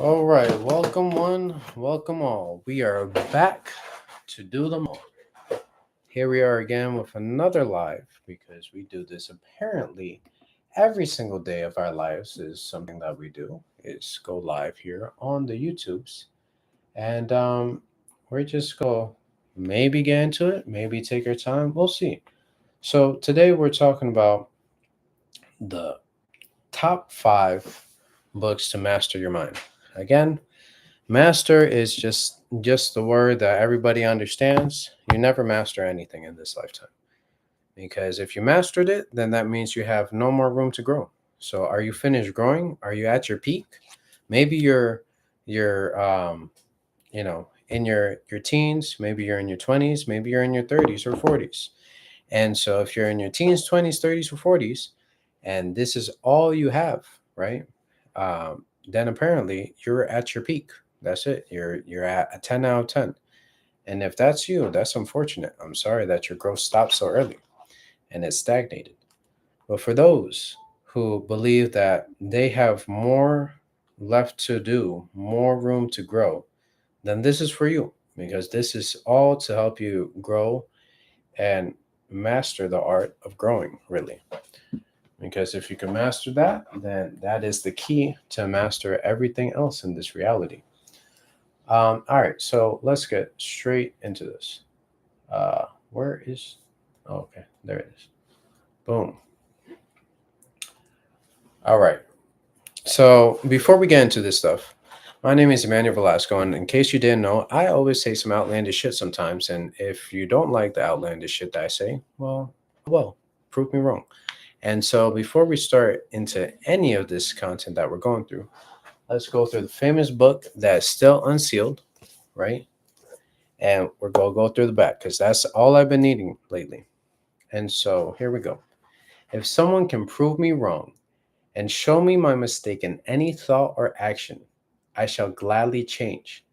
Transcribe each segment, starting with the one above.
All right, welcome one, welcome all. We are back to do them all. Here we are again with another live because we do this apparently every single day of our lives is something that we do is go live here on the YouTubes. And we're just go maybe get into it, maybe take our time. We'll see. So today we're talking about the top 5 books to master your mind. Again, master is just the word that everybody understands. You never master anything in this lifetime. Because if you mastered it, then that means you have no more room to grow. So are you finished growing? Are you at your peak? Maybe you're in your teens, maybe you're in your 20s, maybe you're in your 30s or 40s. And so if you're in your teens, 20s, 30s or 40s and this is all you have, right? Then apparently you're at your peak. That's it. You're at a 10 out of 10. And if that's you, that's unfortunate. I'm sorry that your growth stopped so early and it stagnated. But for those who believe that they have more left to do, more room to grow, then this is for you because this is all to help you grow and master the art of growing, really. Because if you can master that, then that is the key to master everything else in this reality. All right, so let's get straight into this. Where is? Oh, okay, there it is. Boom. All right. So before we get into this stuff, my name is Emmanuel Velasco, and in case you didn't know, I always say some outlandish shit sometimes. And if you don't like the outlandish shit that I say, well, prove me wrong. And so before we start into any of this content that we're going through, let's go through the famous book that's still unsealed, right? And we're going to go through the back because that's all I've been needing lately. And so here we go. If someone can prove me wrong and show me my mistake in any thought or action, I shall gladly change.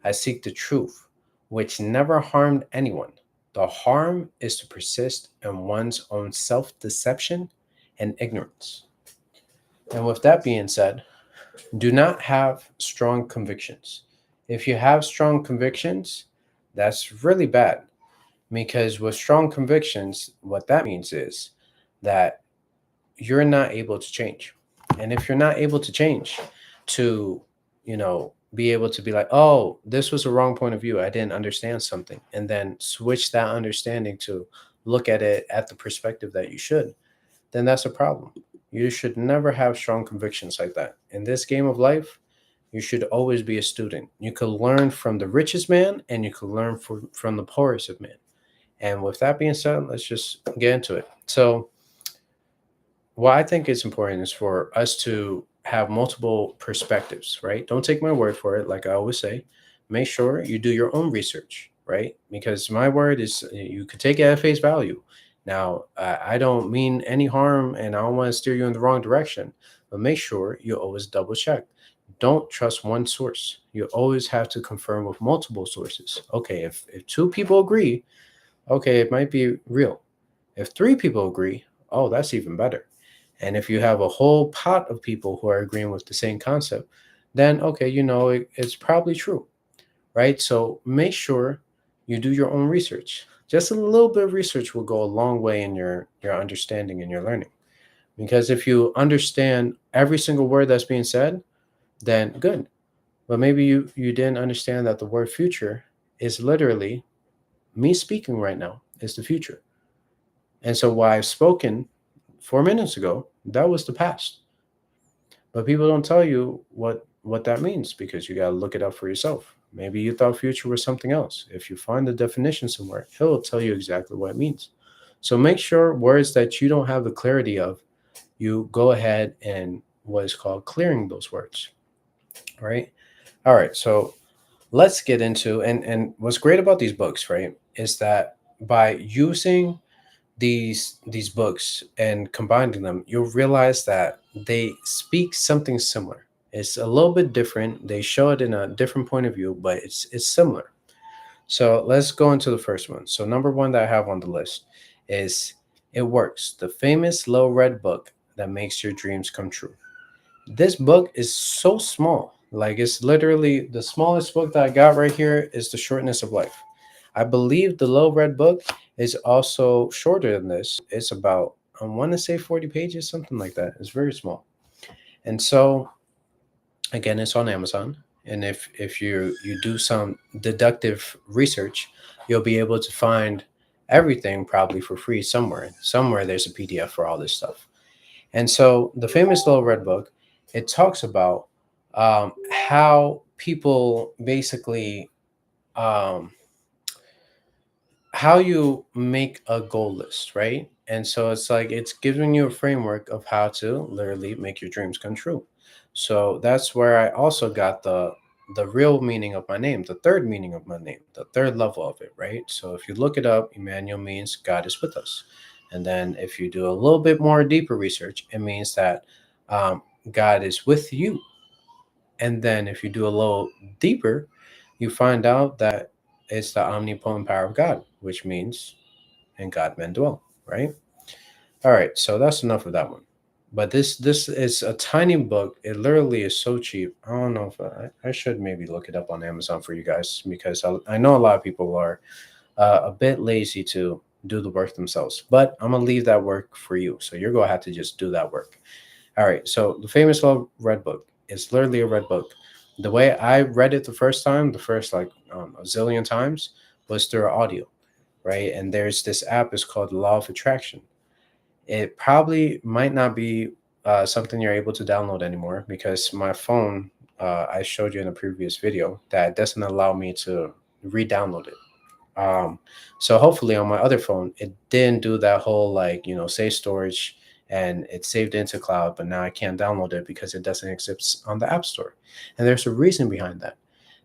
I seek the truth, which never harmed anyone. The harm is to persist in one's own self deception and ignorance. And with that being said, do not have strong convictions. If you have strong convictions, that's really bad because with strong convictions, what that means is that you're not able to change. And if you're not able to change to, be able to be like, oh, this was a wrong point of view. I didn't understand something. And then switch that understanding to look at it at the perspective that you should, then that's a problem. You should never have strong convictions like that. In this game of life, you should always be a student. You could learn from the richest man and you could learn from the poorest of men. And with that being said, let's just get into it. So, what I think is important is for us to have multiple perspectives, right? Don't take my word for it. Like I always say, make sure you do your own research, right? Because my word is you could take it at face value. Now, I don't mean any harm and I don't want to steer you in the wrong direction, but make sure you always double check. Don't trust one source. You always have to confirm with multiple sources. Okay, if 2 people agree, okay, it might be real. If 3 people agree, oh, that's even better. And if you have a whole pot of people who are agreeing with the same concept, then okay, it's probably true, right? So make sure you do your own research. Just a little bit of research will go a long way in your understanding and your learning. Because if you understand every single word that's being said, then good. But maybe you didn't understand that the word future is literally me speaking right now is the future. And so what I've spoken 4 minutes ago, that was the past. But people don't tell you what that means because you got to look it up for yourself. Maybe you thought future was something else. If you find the definition somewhere, it'll tell you exactly what it means. So make sure words that you don't have the clarity of, you go ahead and what is called clearing those words. Right? All right. So let's get into and what's great about these books, right, is that by using these books and combining them, you'll realize that they speak something similar. It's a little bit different. They show it in a different point of view, but it's similar. So let's go into the first one. So number one that I have on the list is It Works, the famous low red book that makes your dreams come true. This book is so small Like it's literally the smallest book that I got right here is The Shortness of Life. I believe the Little Red Book is also shorter than this. It's about, I want to say 40 pages, something like that. It's very small. And so again, it's on Amazon. And if you do some deductive research, you'll be able to find everything probably for free somewhere. Somewhere there's a PDF for all this stuff. And so the famous Little Red Book, it talks about how people basically um, how you make a goal list, right? And so it's like it's giving you a framework of how to literally make your dreams come true. So that's where I also got the real meaning of my name, the third meaning of my name, the third level of it, right? So if you look it up, Emmanuel means God is with us. And then if you do a little bit more deeper research, it means that um, God is with you. And then if you do a little deeper, you find out that it's the omnipotent power of God, which means in God men dwell, right? All right, so that's enough of that one. But this is a tiny book. It literally is so cheap. I don't know if I should maybe look it up on Amazon for you guys because I know a lot of people are a bit lazy to do the work themselves. But I'm gonna leave that work for you. So you're gonna have to just do that work. All right. So the famous Little Red Book is literally a red book. The way I read it the first time, the first like a zillion times, was through audio, right? And there's this app. It's called Law of Attraction. It probably might not be something you're able to download anymore because my phone, I showed you in a previous video, that doesn't allow me to re-download it. Um, so hopefully on my other phone, it didn't do that whole like, save storage and it's saved into cloud, but now I can't download it because it doesn't exist on the App Store. And there's a reason behind that.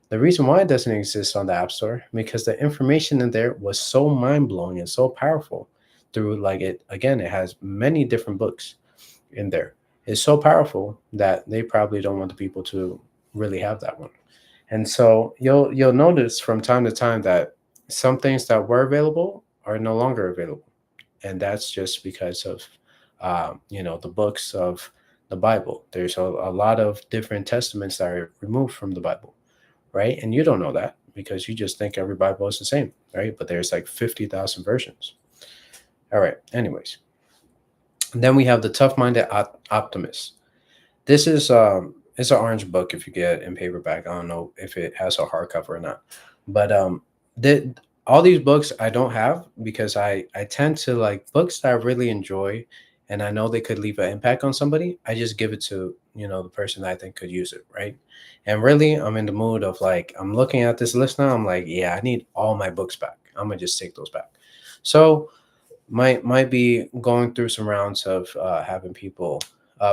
The reason why it doesn't exist on the App Store, because the information in there was so mind blowing and so powerful through like it, again, it has many different books in there. It's so powerful that they probably don't want the people to really have that one. And so you'll notice from time to time that some things that were available are no longer available, and that's just because of the books of the Bible. There's a lot of different testaments that are removed from the Bible, right? And you don't know that because you just think every Bible is the same, right? But there's like 50,000 versions. All right. Anyways, and then we have the tough-minded optimist. This is it's an orange book if you get it in paperback. I don't know if it has a hardcover or not. But the all these books I don't have because I tend to like books that I really enjoy and I know they could leave an impact on somebody. I just give it to, the person that I think could use it, right? And really I'm in the mood of like I'm looking at this list now. I'm like, yeah, I need all my books back. I'm gonna just take those back. So might be going through some rounds of having people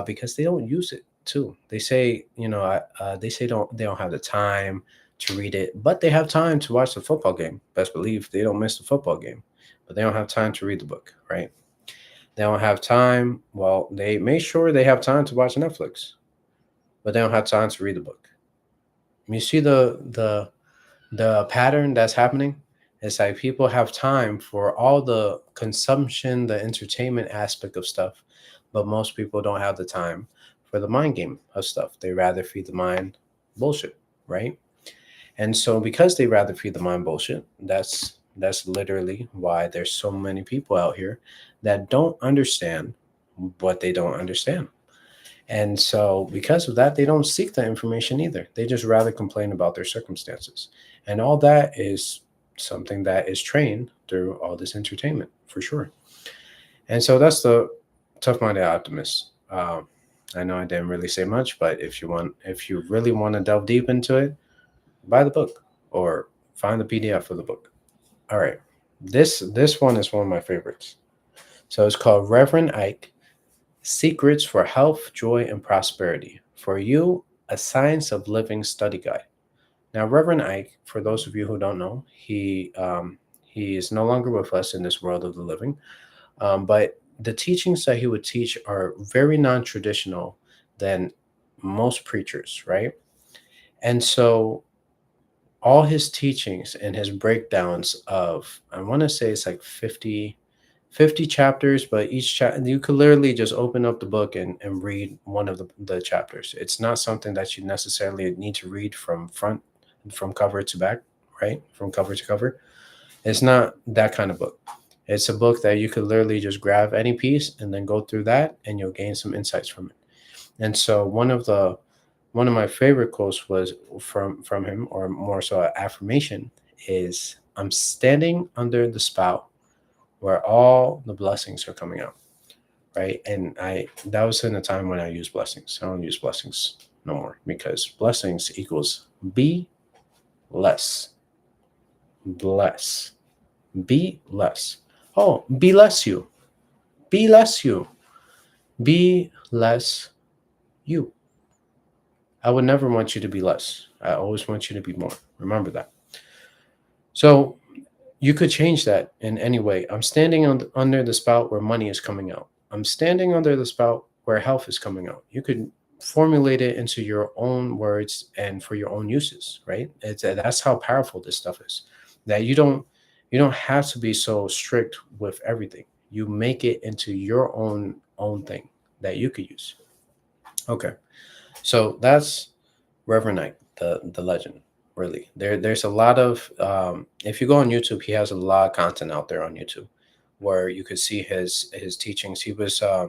because they don't use it too. They say they say they don't have the time to read it, but they have time to watch the football game. Best believe they don't miss the football game, but they don't have time to read the book, right? They don't have time. Well, they make sure they have time to watch Netflix, but they don't have time to read the book. You see the pattern that's happening. It's like people have time for all the consumption, the entertainment aspect of stuff, but most people don't have the time for the mind game of stuff. They rather feed the mind bullshit, right? And so because they rather feed the mind bullshit, that's literally why there's so many people out here that don't understand what they don't understand. And so, because of that, they don't seek that information either. They just rather complain about their circumstances. And all that is something that is trained through all this entertainment, for sure. And so, that's the tough minded optimist. I know I didn't really say much, but if you really want to delve deep into it, buy the book or find the PDF for the book. All right. This one is one of my favorites. So, it's called Reverend Ike Secrets for Health, Joy, and Prosperity. For You, a Science of Living Study Guide. Now, Reverend Ike, for those of you who don't know, he is no longer with us in this world of the living. But the teachings that he would teach are very non-traditional than most preachers, right? And so all his teachings and his breakdowns of, I want to say it's like 50. 50 chapters, but each chapter you could literally just open up the book and read one of the chapters. It's not something that you necessarily need to read from cover to back, right? From cover to cover. It's not that kind of book. It's a book that you could literally just grab any piece and then go through that and you'll gain some insights from it. And so one of my favorite quotes was from him, or more so an affirmation, is I'm standing under the spout where all the blessings are coming out, right? And I that was in a time when I used blessings. I don't use blessings no more because blessings equals be less, bless, be less. Oh, be less you, be less you, be less you. I would never want you to be less. I always want you to be more. Remember that. So you could change that in any way. I'm standing under the spout where money is coming out. I'm standing under the spout where health is coming out. You could formulate it into your own words and for your own uses, right? That's how powerful this stuff is. That you don't have to be so strict with everything. You make it into your own thing that you could use. Okay. So that's Reverend Knight, the legend. Really, there's a lot of if you go on YouTube, he has a lot of content out there on YouTube, where you could see his teachings. He was I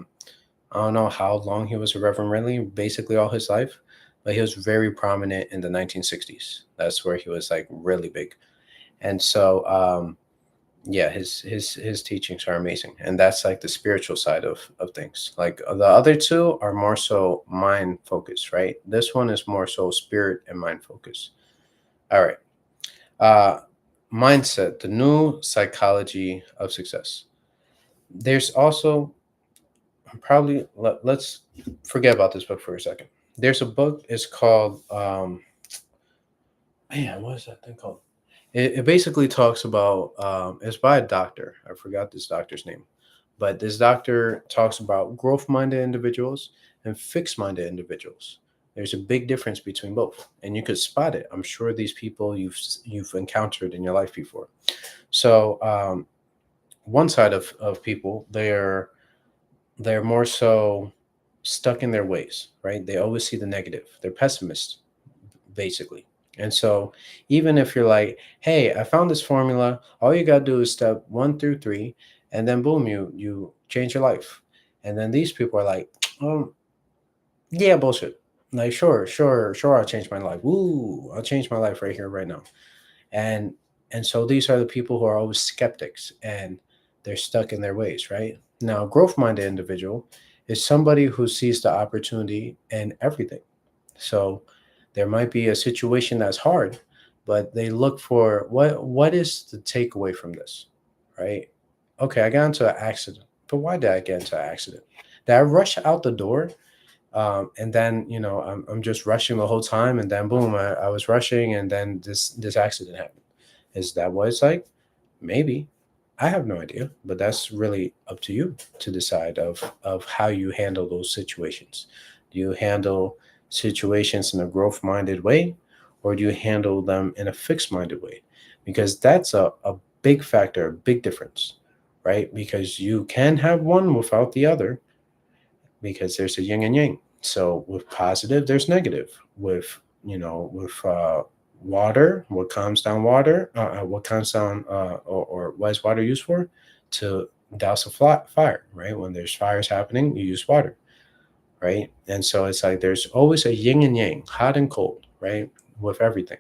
don't know how long he was a Reverend, really, basically all his life, but he was very prominent in the 1960s. That's where he was like really big, and so yeah, his teachings are amazing, and that's like the spiritual side of things. Like the other two are more so mind focused, right? This one is more so spirit and mind focused. All right. Uh, Mindset, the new psychology of success. There's also let's forget about this book for a second. There's a book. It's called man, what is that thing called? It basically talks about it's by a doctor. I forgot this doctor's name, but this doctor talks about growth-minded individuals and fixed-minded individuals. There's a big difference between both, and you could spot it. I'm sure these people you've encountered in your life before. So one side of people, they're more so stuck in their ways, right? They always see the negative. They're pessimists, basically. And so even if you're like, hey, I found this formula, all you gotta do is step 1 through 3, and then boom, you change your life. And then these people are like, oh, yeah, bullshit. Like, sure, I'll change my life. Woo, I'll change my life right here, right now. And and so these are the people who are always skeptics and they're stuck in their ways, right? Now, growth-minded individual is somebody who sees the opportunity in everything. So there might be a situation that's hard, but they look for what is the takeaway from this, right? Okay, I got into an accident, but why did I get into an accident? Did I rush out the door? And then I'm just rushing the whole time, and then boom, I was rushing, and then this accident happened. Is that what it's like? Maybe. I have no idea, but that's really up to you to decide of how you handle those situations. Do you handle situations in a growth minded way, or do you handle them in a fixed minded way? Because that's a big factor, a big difference, right? Because you can have one without the other, because there's a yin and yang. So with positive, there's negative. With water, what calms down water, what calms down, or what is water used for? To douse a fire, right? When there's fires happening, you use water, right? And so it's like there's always a yin and yang, hot and cold, right? With everything.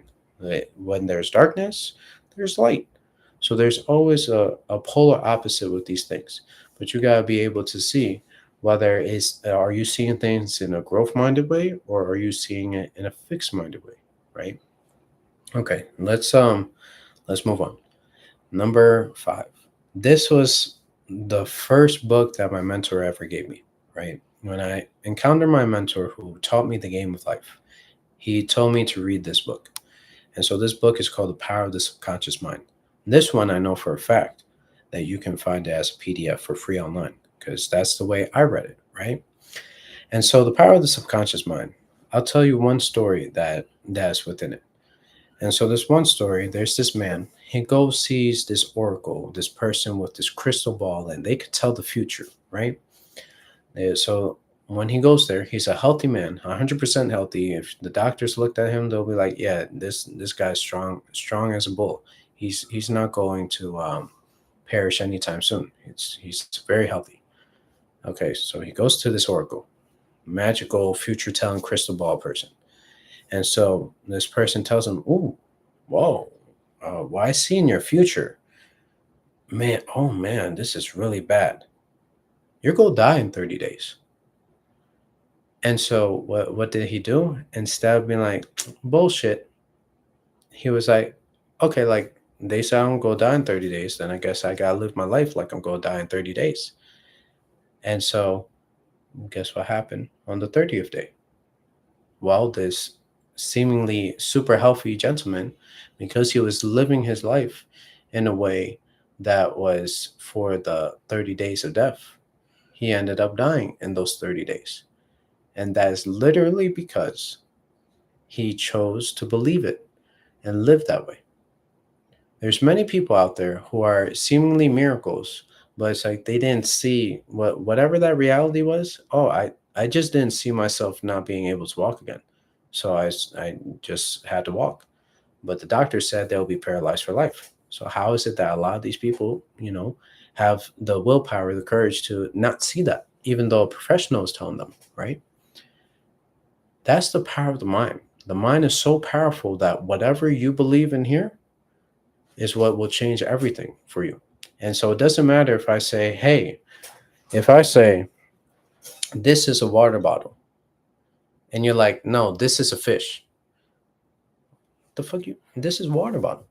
When there's darkness, there's light. So there's always a polar opposite with these things. But you gotta be able to see whether it's are you seeing things in a growth minded way or are you seeing it in a fixed minded way, right? Okay, let's move on. Number 5. This was the first book that my mentor ever gave me, right? When I encountered my mentor who taught me the game of life, he told me to read this book. And so this book is called The Power of the Subconscious Mind. This one I know for a fact that you can find it as a PDF for free online because that's the way I read it, right? And so The Power of the Subconscious Mind, I'll tell you one story that's within it. And so this one story, there's this man. he goes sees this oracle, this person with this crystal ball, and they could tell the future, right? So when he goes there, he's a healthy man, 100% healthy. If the doctors looked at him, they'll be like, "Yeah, this guy's strong, strong as a bull. He's not going to perish anytime soon. He's very healthy." Okay, so he goes to this oracle, magical future telling crystal ball person, and so this person tells him, "Ooh, whoa, well, I see in your future, man. Oh man, this is really bad. You're gonna die in 30 days." And so what did he do? Instead of being like, bullshit, he was like, okay, like they say I'm gonna die in 30 days, then I guess I gotta live my life like I'm gonna die in 30 days. And so guess what happened on the 30th day? Well, this seemingly super healthy gentleman, because he was living his life in a way that was for the 30 days of death, he ended up dying in those 30 days. And that is literally because he chose to believe it and live that way. There's many people out there who are seemingly miracles, but it's like they didn't see whatever that reality was. Oh, I just didn't see myself not being able to walk again. So I just had to walk. But the doctor said they'll be paralyzed for life. So how is it that a lot of these people, have the willpower, the courage to not see that, even though a professional is telling them, right? That's the power of the mind. The mind is so powerful that whatever you believe in here is what will change everything for you. And so it doesn't matter if I say, hey, if I say, this is a water bottle, and you're like, no, this is a fish. The fuck you? This is water bottle.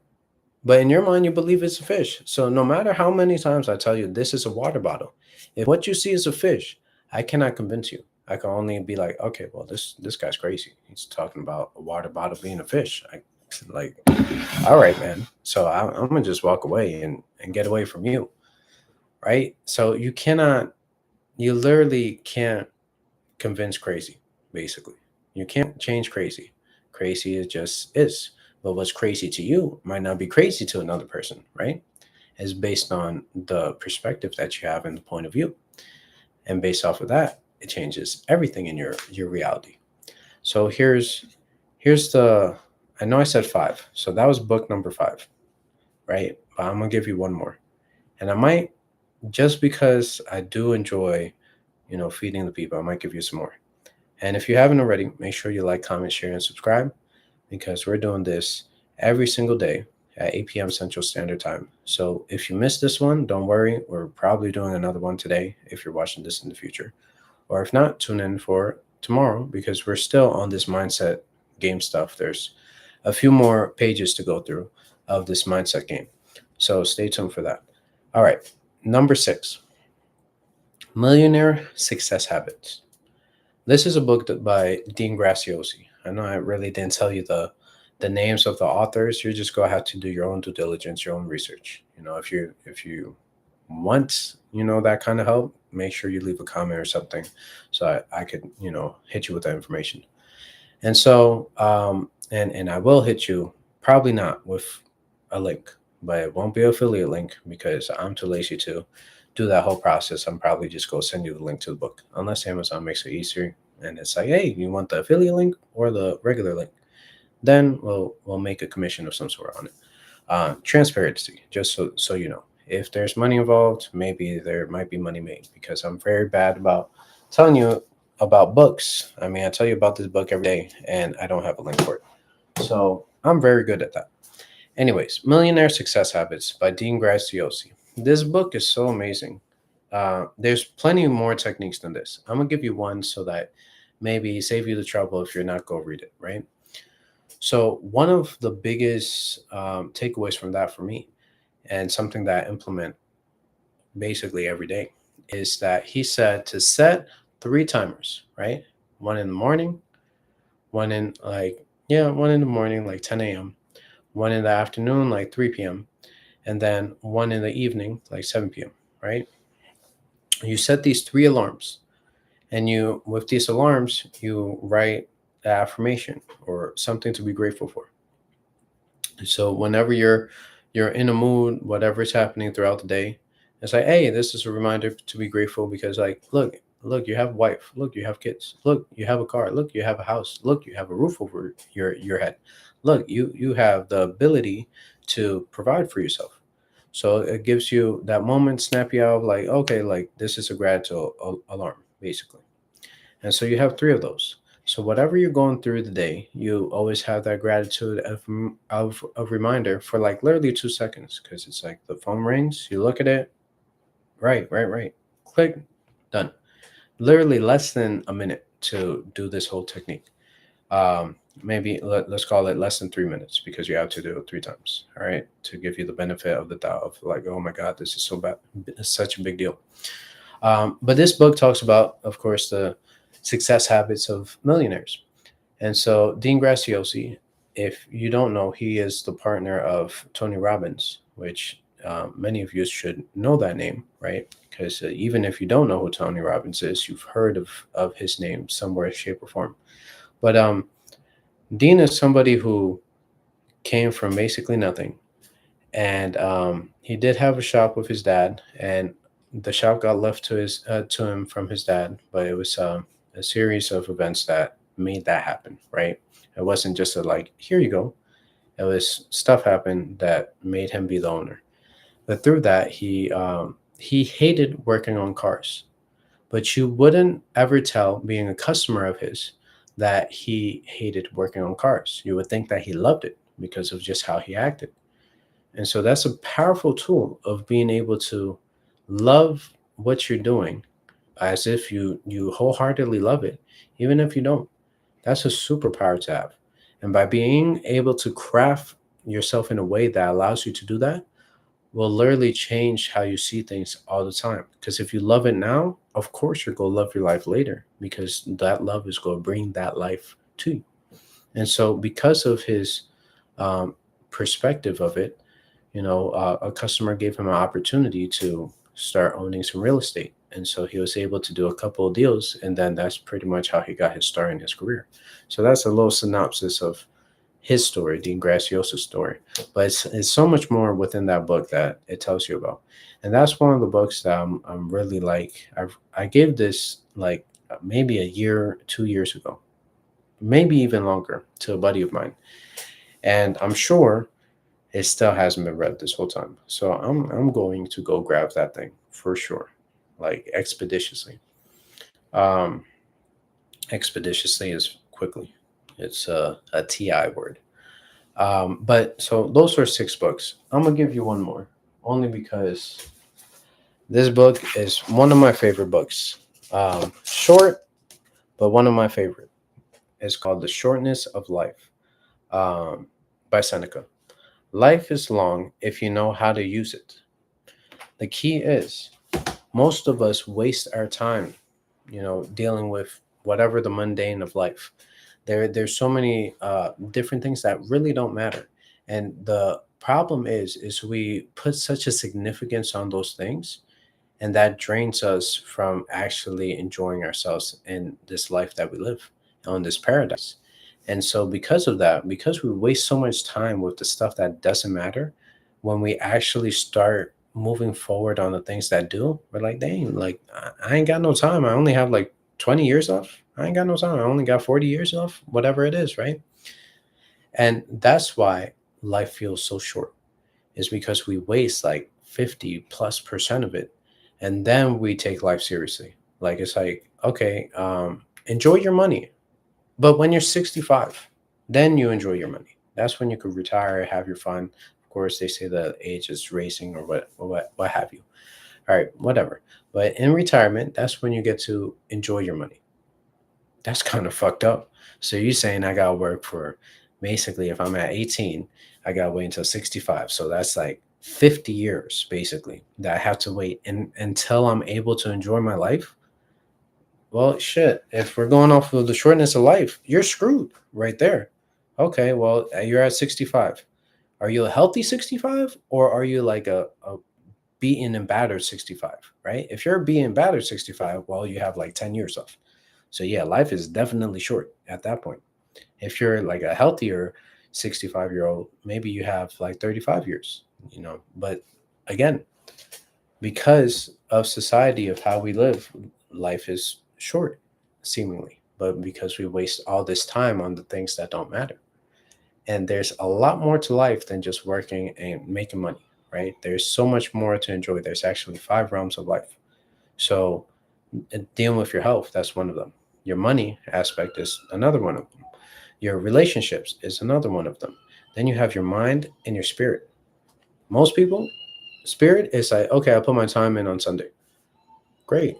But in your mind, you believe it's a fish. So no matter how many times I tell you this is a water bottle, if what you see is a fish, I cannot convince you. I can only be like, okay, well, this guy's crazy. He's talking about a water bottle being a fish. Like, all right, man. So I'm gonna just walk away and get away from you, right? So you literally can't convince crazy, basically. You can't change crazy. Crazy is just is. But what's crazy to you might not be crazy to another person, right? It's based on the perspective that you have and the point of view. And based off of that, it changes everything in your reality. So here's the I know I said five. So that was book number five, right? But I'm gonna give you one more. And I might, just because I do enjoy, feeding the people, I might give you some more. And if you haven't already, make sure you like, comment, share, and subscribe, because we're doing this every single day at 8 p.m. Central Standard Time. So if you missed this one, don't worry. We're probably doing another one today if you're watching this in the future. Or if not, tune in for tomorrow, because we're still on this mindset game stuff. There's a few more pages to go through of this mindset game. So stay tuned for that. All right. Number 6, Millionaire Success Habits. This is a book by Dean Graziosi. I know I really didn't tell you the names of the authors. You just go have to do your own due diligence, your own research. If you want, that kind of help, make sure you leave a comment or something, so I could, hit you with that information. And so, and I will hit you, probably not with a link, but it won't be an affiliate link because I'm too lazy to do that whole process. I'm probably just going to send you the link to the book, unless Amazon makes it easier and it's like, hey, you want the affiliate link or the regular link? Then we'll make a commission of some sort on it. Transparency, just so you know. If there's money involved, maybe there might be money made, because I'm very bad about telling you about books. I mean, I tell you about this book every day and I don't have a link for it. So I'm very good at that. Anyways, Millionaire Success Habits by Dean Graziosi. This book is so amazing. There's plenty more techniques than this. I'm gonna give you one so that maybe save you the trouble if you're not go read it, right? So one of the biggest takeaways from that for me, and something that I implement basically every day, is that he said to set 3 timers, right? One in the morning, one in one in the morning, like 10 a.m., one in the afternoon, like 3 p.m., and then one in the evening, like 7 p.m., right? You set these 3 alarms, and with these alarms, you write the affirmation or something to be grateful for. So whenever you're You're in a mood, whatever's happening throughout the day. It's like, hey, this is a reminder to be grateful because, like, look, you have a wife. Look, you have kids. Look, you have a car. Look, you have a house. Look, you have a roof over your head. Look, you have the ability to provide for yourself. So it gives you that moment, snap you out of like, okay, like this is a gratitude alarm, basically. And so you have three of those. So whatever you're going through the day, you always have that gratitude of reminder for like literally 2 seconds because it's like the phone rings, you look at it, right, click, done. Literally less than a minute to do this whole technique. Maybe let's call it less than 3 minutes because you have to do it three times. All right, to give you the benefit of the doubt of like, oh my God, this is so bad, it's such a big deal. But this book talks about, of course, the success habits of millionaires. And so Dean Graziosi, if you don't know, he is the partner of Tony Robbins, which many of you should know that name, right? Because even if you don't know who Tony Robbins is, you've heard of his name somewhere, shape, or form. But Dean is somebody who came from basically nothing, and he did have a shop with his dad, and the shop got left to him from his dad, but it was a series of events that made that happen, right? It wasn't just a like, here you go. It was stuff happened that made him be the owner. But through that, he hated working on cars, but you wouldn't ever tell, being a customer of his, that he hated working on cars. You would think that he loved it because of just how he acted. And so that's a powerful tool of being able to love what you're doing as if you wholeheartedly love it, even if you don't. That's a superpower to have. And by being able to craft yourself in a way that allows you to do that, will literally change how you see things all the time. Because if you love it now, of course you're gonna love your life later because that love is gonna bring that life to you. And so because of his um, perspective of it, a customer gave him an opportunity to start owning some real estate. And so he was able to do a couple of deals. And then that's pretty much how he got his start in his career. So that's a little synopsis of his story, Dean Graciosa's story. But it's so much more within that book that it tells you about. And that's one of the books that I'm really like, I gave this like maybe a year, 2 years ago, maybe even longer to a buddy of mine. And I'm sure it still hasn't been read this whole time. So I'm going to go grab that thing for sure, like expeditiously. Um, expeditiously is quickly. It's a TI word. But so those are six books. I'm gonna give you one more, only because this book is one of my favorite books. Short, but one of my favorite. It's called The Shortness of Life um, by Seneca. Life is long if you know how to use it. The key is most of us waste our time, dealing with whatever the mundane of life. There's so many different things that really don't matter, and the problem is we put such a significance on those things, and that drains us from actually enjoying ourselves in this life that we live on this paradise. And so because of that, because we waste so much time with the stuff that doesn't matter, when we actually start moving forward on the things that do, we're like, dang, like I ain't got no time. I only have like 20 years left. I ain't got no time. I only got 40 years left, whatever it is, right? And that's why life feels so short, is because we waste like 50+% of it. And then we take life seriously. Like it's like, okay, enjoy your money. But when you're 65, then you enjoy your money. That's when you could retire, have your fun. Of course, they say the age is racing or what have you. All right, whatever. But in retirement, that's when you get to enjoy your money. That's kind of fucked up. So you're saying I gotta work for basically if I'm at 18, I gotta wait until 65. So that's like 50 years basically that I have to wait until I'm able to enjoy my life. Well, shit. If we're going off of the shortness of life, you're screwed right there. Okay, well, you're at 65. Are you a healthy 65 or are you like a beaten and battered 65, right? If you're beaten and battered 65, well, you have like 10 years left. So, yeah, life is definitely short at that point. If you're like a healthier 65-year-old, maybe you have like 35 years. But again, because of society, of how we live, life is short, seemingly. But because we waste all this time on the things that don't matter. And there's a lot more to life than just working and making money, right? There's so much more to enjoy. There's actually five realms of life. So, dealing with your health, that's one of them. Your money aspect is another one of them. Your relationships is another one of them. Then you have your mind and your spirit. Most people, spirit is like, okay, I put my time in on Sunday. Great.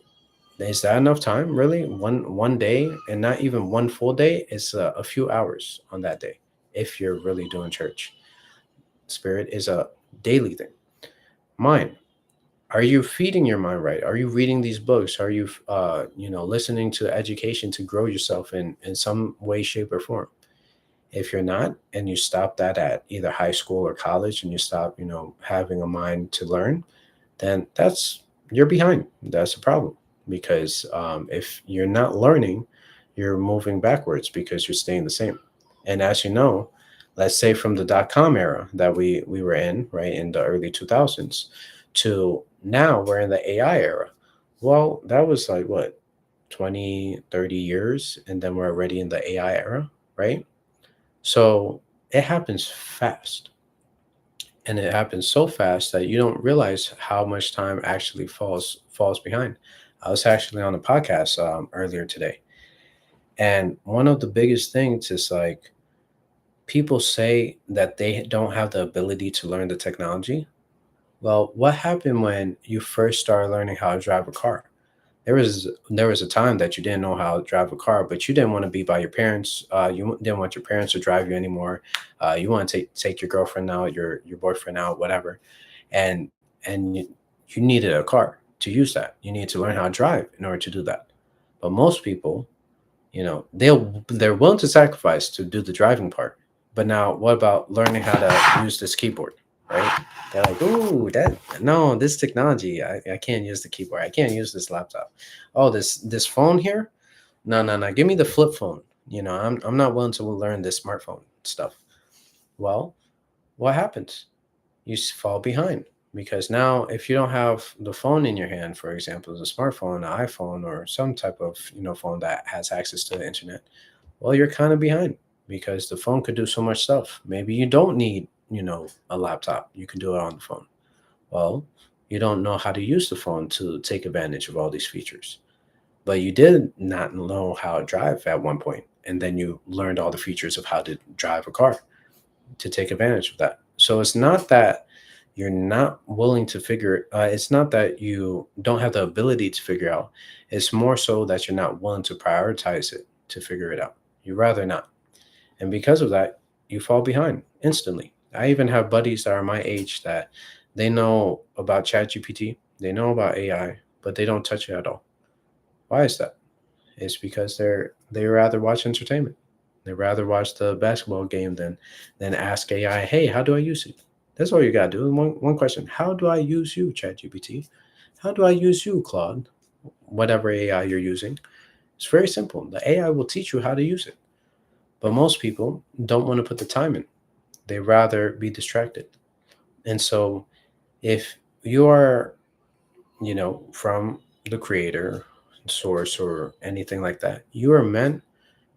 Is that enough time? Really? One day, and not even one full day, is a few hours on that day if you're really doing church. Spirit is a daily thing. Mind. Are you feeding your mind right? Are you reading these books? Are you listening to education to grow yourself in some way, shape, or form? If you're not, and you stop that at either high school or college, and you stop, having a mind to learn, then that's you're behind. That's a problem because if you're not learning, you're moving backwards because you're staying the same. And as you know, let's say from the .com era that we were in, right, in the early 2000s, to now we're in the AI era. Well, that was like what, 20, 30 years, and then we're already in the AI era, right? So it happens fast, and it happens so fast that you don't realize how much time actually falls behind. I was actually on a podcast earlier today, and one of the biggest things is like people say that they don't have the ability to learn the technology. Well, what happened when you first started learning how to drive a car? There was a time that you didn't know how to drive a car, but you didn't want to be by your parents. You didn't want your parents to drive you anymore. You want to take your girlfriend out, your boyfriend out, whatever, and you needed a car to use that. You need to learn how to drive in order to do that. But most people, they're willing to sacrifice to do the driving part. But now, what about learning how to use this keyboard, right? They're like, ooh, that no, this technology, I can't use the keyboard. I can't use this laptop. Oh, this phone here, no, no, no. Give me the flip phone. I'm not willing to learn this smartphone stuff. Well, what happens? You fall behind because now if you don't have the phone in your hand, for example, the smartphone, an iPhone, or some type of phone that has access to the internet, well, you're kind of behind because the phone could do so much stuff. Maybe you don't need a laptop. You can do it on the phone. Well, you don't know how to use the phone to take advantage of all these features, but you did not know how to drive at one point, and then you learned all the features of how to drive a car to take advantage of that. So it's not that you're not willing to figure it's not that you don't have the ability to figure out. It's more so that you're not willing to prioritize it to figure it out. You rather not. And because of that, you fall behind instantly. I even have buddies that are my age that they know about ChatGPT, they know about AI, but they don't touch it at all. Why is that? It's because they rather watch entertainment. They rather watch the basketball game than ask AI, hey, how do I use it? That's all you gotta do. One question. How do I use you, ChatGPT? How do I use you, Claude? Whatever AI you're using. It's very simple. The AI will teach you how to use it. But most people don't want to put the time in. They rather be distracted. And so if you are, from the creator, source, or anything like that, you are meant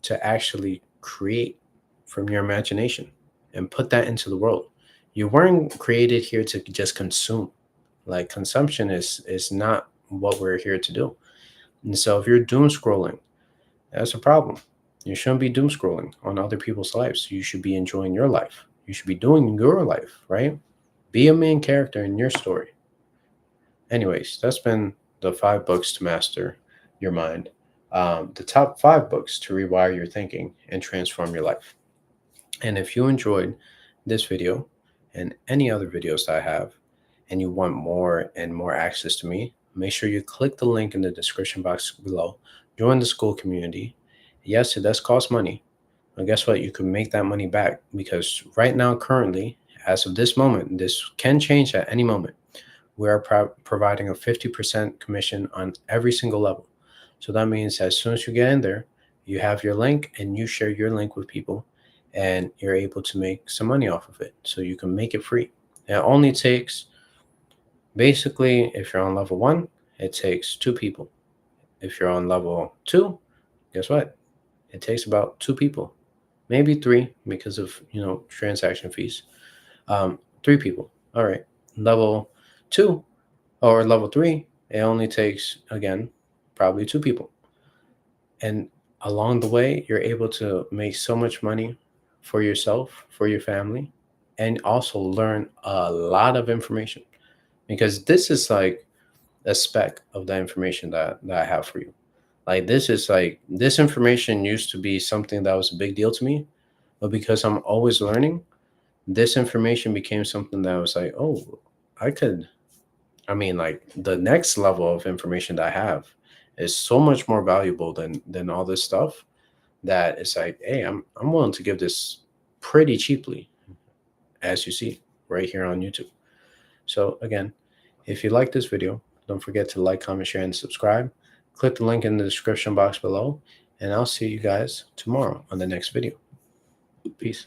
to actually create from your imagination and put that into the world. You weren't created here to just consume. Like consumption is not what we're here to do. And so if you're doom scrolling, that's a problem. You shouldn't be doom scrolling on other people's lives. You should be enjoying your life. You should be doing your life, right? Be a main character in your story. Anyways, that's been the 5 books to master your mind. The top 5 books to rewire your thinking and transform your life. And if you enjoyed this video and any other videos that I have, and you want more and more access to me, make sure you click the link in the description box below. Join the school community. Yes, it does cost money, but guess what? You can make that money back because right now, currently, as of this moment, this can change at any moment. We are providing a 50% commission on every single level. So that means as soon as you get in there, you have your link and you share your link with people and you're able to make some money off of it. So you can make it free. It only takes, basically, if you're on level 1, it takes 2 people. If you're on level 2, guess what? It takes about 2 people, maybe 3 because of, transaction fees. 3 people. All right. Level 2 or level 3, it only takes, again, probably 2 people. And along the way, you're able to make so much money for yourself, for your family, and also learn a lot of information, because this is like a speck of the information that I have for you. Like, this is like, this information used to be something that was a big deal to me, but because I'm always learning, this information became something that was like, oh, I could, I mean, like, the next level of information that I have is so much more valuable than all this stuff, that it's like, hey, I'm willing to give this pretty cheaply, as you see right here on YouTube. So again, if you like this video, don't forget to like, comment, share, and subscribe. Click the link in the description box below, and I'll see you guys tomorrow on the next video. Peace.